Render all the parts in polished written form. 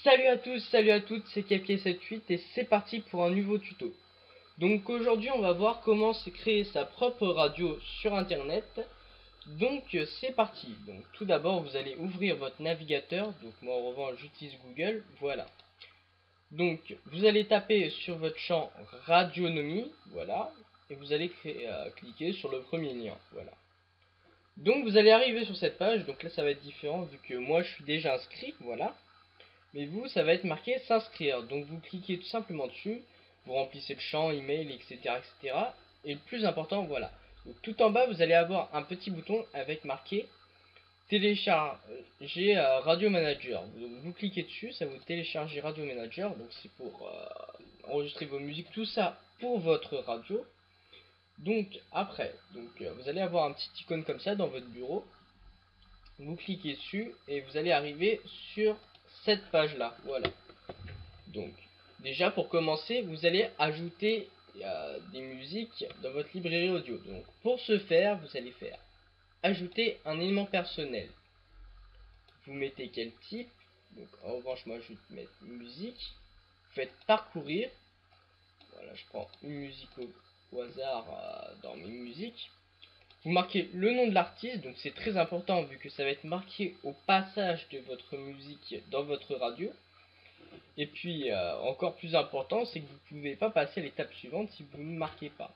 Salut à tous, salut à toutes, c'est Kepke78 et c'est parti pour un nouveau tuto. Donc aujourd'hui on va voir comment se créer sa propre radio sur internet. Donc c'est parti. Donc tout d'abord vous allez ouvrir votre navigateur. Donc moi en revanche j'utilise Google, voilà. Donc vous allez taper sur votre champ radionomie, voilà. Et vous allez cliquer sur le premier lien, voilà. Donc vous allez arriver sur cette page, donc là ça va être différent vu que moi je suis déjà inscrit, voilà. Mais vous, ça va être marqué s'inscrire. Donc vous cliquez tout simplement dessus, vous remplissez le champ, email, etc. etc. Et le plus important, voilà. Donc tout en bas, vous allez avoir un petit bouton avec marqué télécharger Radio Manager. Donc vous cliquez dessus, ça vous télécharge Radio Manager. Donc c'est pour enregistrer vos musiques, tout ça pour votre radio. Donc après, vous allez avoir un petit icône comme ça dans votre bureau. Vous cliquez dessus et vous allez arriver sur cette page là, voilà. Donc déjà pour commencer vous allez ajouter des musiques dans votre librairie audio. Donc pour ce faire vous allez faire ajouter un élément personnel. Vous mettez quel type, donc en revanche moi je vais mettre musique. Vous faites parcourir, voilà, je prends une musique au hasard dans mes musiques. Vous marquez le nom de l'artiste, donc c'est très important vu que ça va être marqué au passage de votre musique dans votre radio. Et puis encore plus important, c'est que vous ne pouvez pas passer à l'étape suivante si vous ne marquez pas.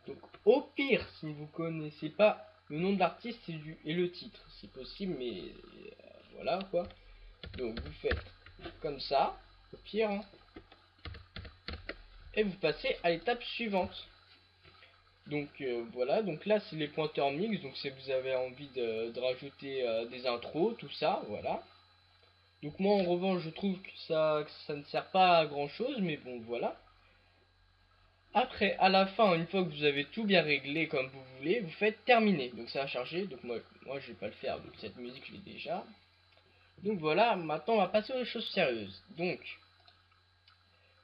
Donc au pire, si vous ne connaissez pas le nom de l'artiste et le titre, c'est possible, mais voilà quoi. Donc vous faites comme ça, au pire, hein, et vous passez à l'étape suivante. Donc voilà, donc là c'est les pointeurs mix, donc si vous avez envie de rajouter des intros, tout ça, voilà. Donc moi en revanche je trouve que ça ne sert pas à grand chose, mais bon voilà. Après à la fin, une fois que vous avez tout bien réglé comme vous voulez, vous faites terminer. Donc ça va charger, donc moi je vais pas le faire, donc cette musique je l'ai déjà. Donc voilà, maintenant on va passer aux choses sérieuses. Donc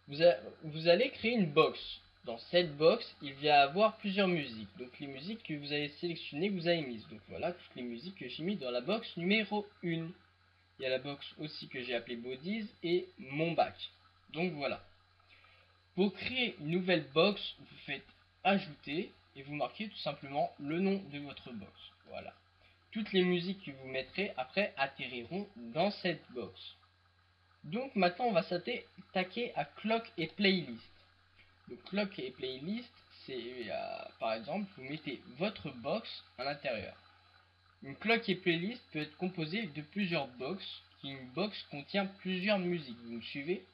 vous allez créer une box. Dans cette box, il va y avoir plusieurs musiques. Donc les musiques que vous avez sélectionnées, que vous avez mises. Donc voilà, toutes les musiques que j'ai mis dans la box numéro 1. Il y a la box aussi que j'ai appelée Bodies et mon bac. Donc voilà. Pour créer une nouvelle box, vous faites ajouter et vous marquez tout simplement le nom de votre box. Voilà. Toutes les musiques que vous mettrez après atterriront dans cette box. Donc maintenant on va s'attaquer à clock et playlist. Le clock et playlist, c'est par exemple vous mettez votre box à l'intérieur. Une clock et playlist peut être composée de plusieurs box, une box contient plusieurs musiques. Vous me suivez?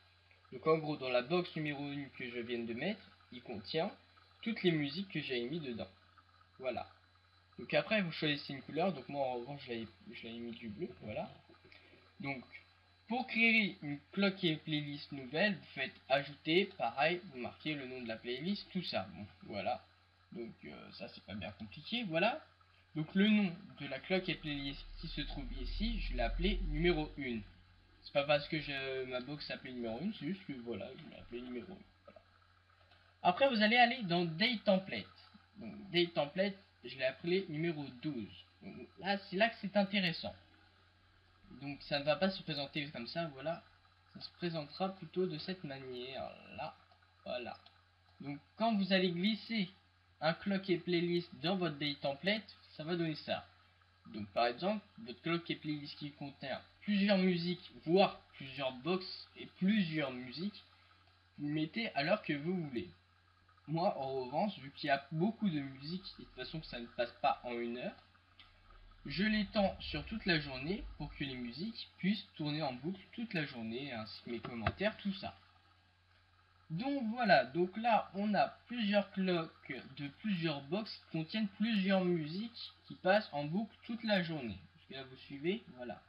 Donc en gros dans la box numéro 1 que je viens de mettre, il contient toutes les musiques que j'ai mis dedans. Voilà. Donc après vous choisissez une couleur, donc moi en revanche je l'avais mis du bleu, voilà. Donc pour créer une clock et playlist nouvelle, vous faites ajouter, pareil, vous marquez le nom de la playlist, tout ça. Bon, voilà. Donc ça c'est pas bien compliqué, voilà. Donc le nom de la clock et playlist qui se trouve ici, je l'ai appelé numéro 1. C'est pas parce que ma box s'appelait numéro 1, c'est juste que voilà, je l'ai appelé numéro 1. Voilà. Après vous allez aller dans Date Template. Donc Date Template, je l'ai appelé numéro 12. Donc, là, c'est là que c'est intéressant. Donc ça ne va pas se présenter comme ça, voilà. Ça se présentera plutôt de cette manière là, voilà. Donc quand vous allez glisser un clock et playlist dans votre Date Template, ça va donner ça. Donc par exemple, votre clock et playlist qui contient plusieurs musiques, voire plusieurs box et plusieurs musiques, vous mettez à l'heure que vous voulez. Moi en revanche, vu qu'il y a beaucoup de musique et de toute façon que ça ne passe pas en 1 heure, je l'étends sur toute la journée pour que les musiques puissent tourner en boucle toute la journée, ainsi que mes commentaires, tout ça. Donc voilà, donc là on a plusieurs clocks de plusieurs box qui contiennent plusieurs musiques qui passent en boucle toute la journée. Est-ce que là vous suivez? Voilà.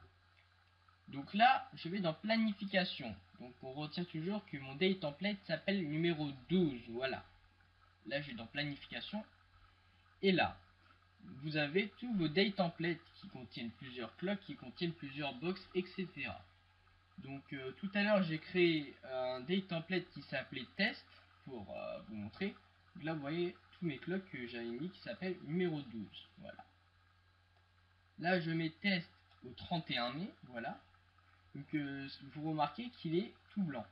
Donc là je vais dans planification. Donc on retient toujours que mon Date Template s'appelle numéro 12. Voilà. Là je vais dans planification. Et là, vous avez tous vos Date Templates qui contiennent plusieurs clocks, qui contiennent plusieurs box, etc. Donc tout à l'heure j'ai créé un Date Template qui s'appelait test pour vous montrer. Donc là vous voyez tous mes clocks que j'avais mis qui s'appellent numéro 12. Voilà. Là je mets test au 31 mai, voilà. Donc vous remarquez qu'il est tout blanc.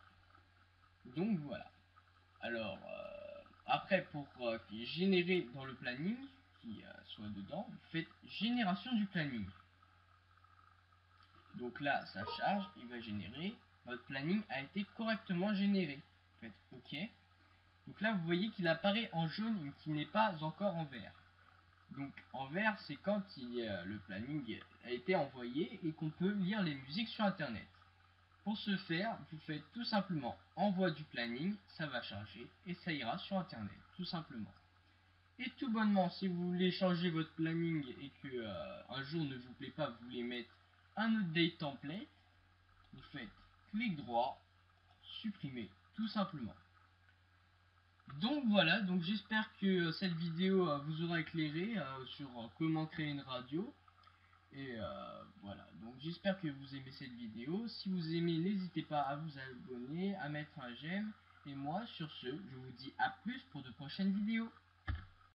Donc voilà. Alors après pour générer dans le planning qui soit dedans, vous faites génération du planning. Donc là ça charge, il va générer. Votre planning a été correctement généré. Faites OK. Donc là vous voyez qu'il apparaît en jaune et qu'il n'est pas encore en vert. Donc en vert c'est quand le planning a été envoyé et qu'on peut lire les musiques sur internet. Pour ce faire, vous faites tout simplement envoi du planning, ça va charger et ça ira sur internet, tout simplement. Et tout bonnement, si vous voulez changer votre planning et que un jour ne vous plaît pas, vous voulez mettre un update template, vous faites clic droit, supprimer, tout simplement. Donc voilà, donc j'espère que cette vidéo vous aura éclairé sur comment créer une radio. Et voilà, donc j'espère que vous aimez cette vidéo. Si vous aimez, n'hésitez pas à vous abonner, à mettre un j'aime. Et moi, sur ce, je vous dis à plus pour de prochaines vidéos.